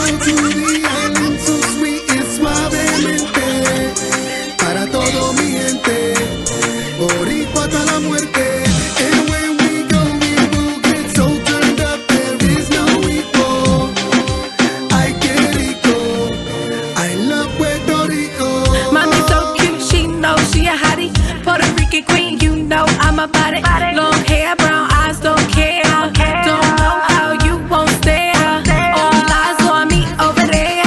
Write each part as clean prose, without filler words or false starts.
to the island so sweet y suavemente. Para todo mi gente, boricua hasta la muerte. And when we go, we will get so turned up, there is no equal. Ay, qué rico, I love Puerto Rico. Mommy so cute, she knows she a hottie. Puerto Rican queen, you know I'm about it. Long hair, brown eyes, don't care. Don't know how you won't stare. All eyes on me over there.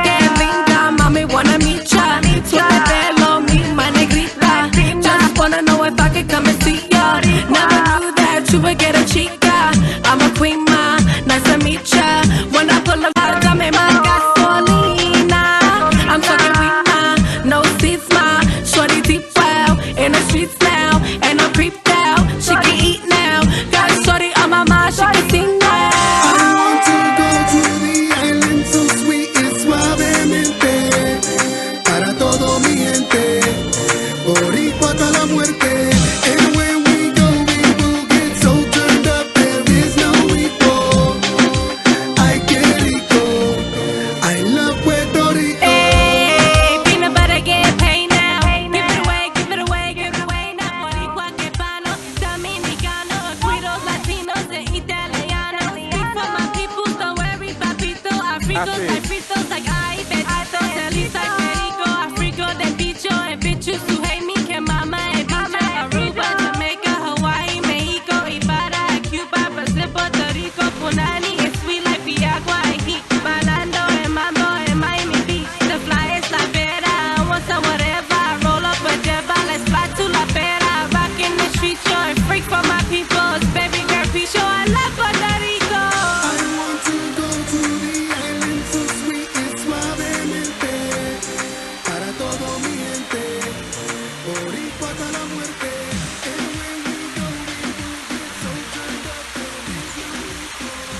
Get linda, mommy wanna meet ya. Suave pelo, mi ma negrita. Just wanna know if I could come and see ya. Never knew that you would get a chica. I'm a queen, ma, nice to meet ya. When I pull up, dame más gasolina. I'm talking weed, ma, no seats, ma. Shorty deep well in the streets now, and I'm creeped out. She can eat now. Got a shorty on my mind, she can sing now. I want to go to the island so sweet y suavemente. Para todo mi gente, boricua hasta la muerte. And when we go, we will get so turned up, there is no equal. Ay, qué rico, I love Puerto Rico. Hey, peanut butter get paid now. Give it away, give it away, give it away now. Boricua, cubano, dominicano, guidos, latinos, and italianos. Speak for my people, don't worry, papito. Afritos like I, Betito, Celisa, Perico, Africo, de bicho, and bitches who hate me, que mama, and bicho. Aruba, Jamaica, Hawaii, Mexico, Ibarra, Cuba, Brazil, Puerto Rico, Punani, it's sweet like Piagua, and heat. Bailando en Mambo, en Miami Beach. The fly is la vera, once and whatever. Roll up a jeva, let's fly to La Pera. Rock in the street, show and freak for my people. Baby girl, peace, show I love Puerto Rico. I want to go to the island so sweet y suavemente. Para todo mi gente, boricua hasta la muerte. And when we go, we will get so turned up, there is no equal.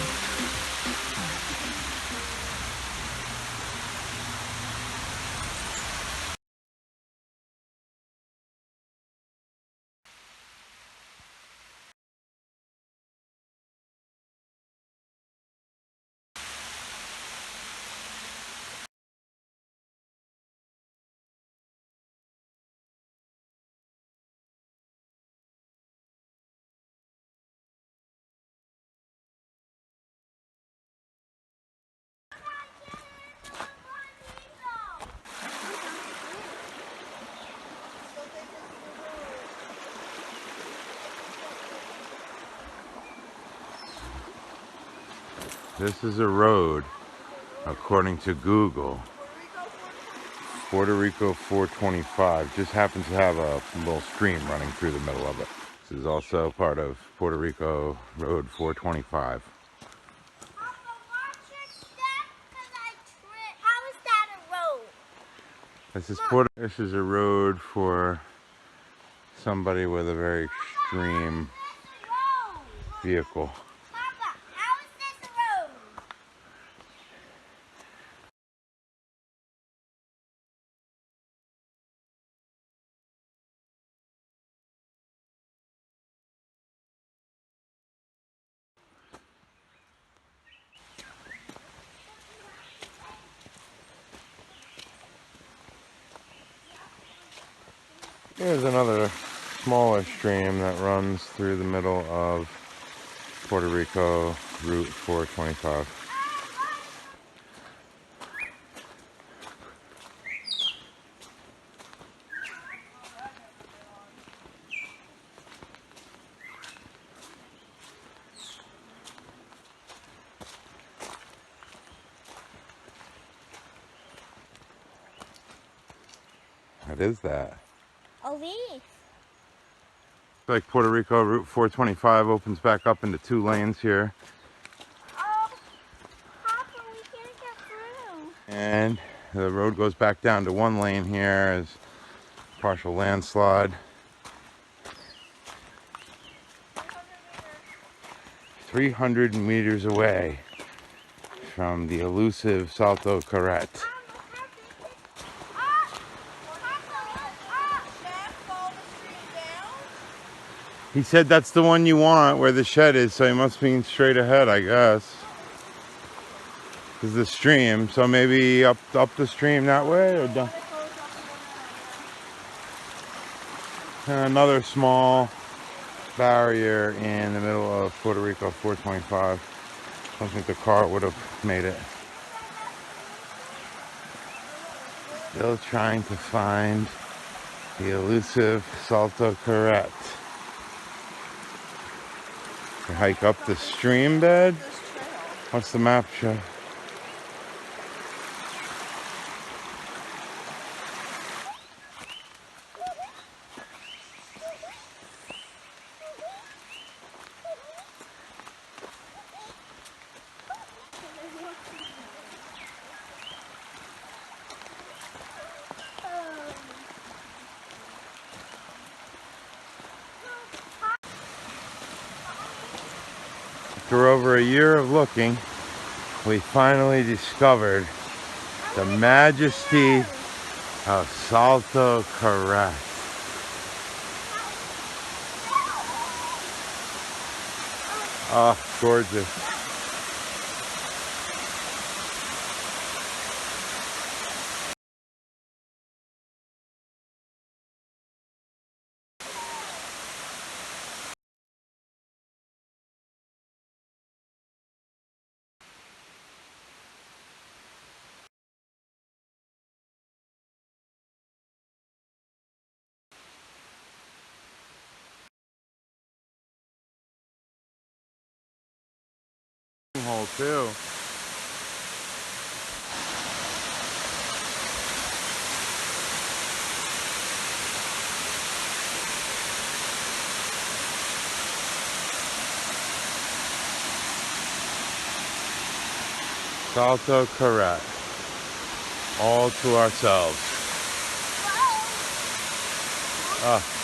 This is a road, according to Google. Puerto Rico 425 just happens to have a little stream running through the middle of it. This is also part of Puerto Rico Road 425. This is a road for somebody with a very extreme vehicle. Here's another smaller stream that runs through the middle of Puerto Rico Route 425. What is that? A leaf. Like Puerto Rico Route 425 opens back up into 2 lanes here. Oh, Papa, we can't get through. And the road goes back down to 1 lane here as partial landslide. 300 meters away from the elusive Salto Curet. He said that's the one you want where the shed is, so he must mean straight ahead, I guess. is the stream. So maybe up the stream that way or down. Another small barrier in the middle of Puerto Rico 425. I don't think the car would have made it. Still trying to find the elusive Salto Curet. You hike up the stream bed. What's the map show? After over a year of looking, we finally discovered the majesty of Salto Curet. Oh, gorgeous. Hole too. Salto Curet. All to ourselves. Ah.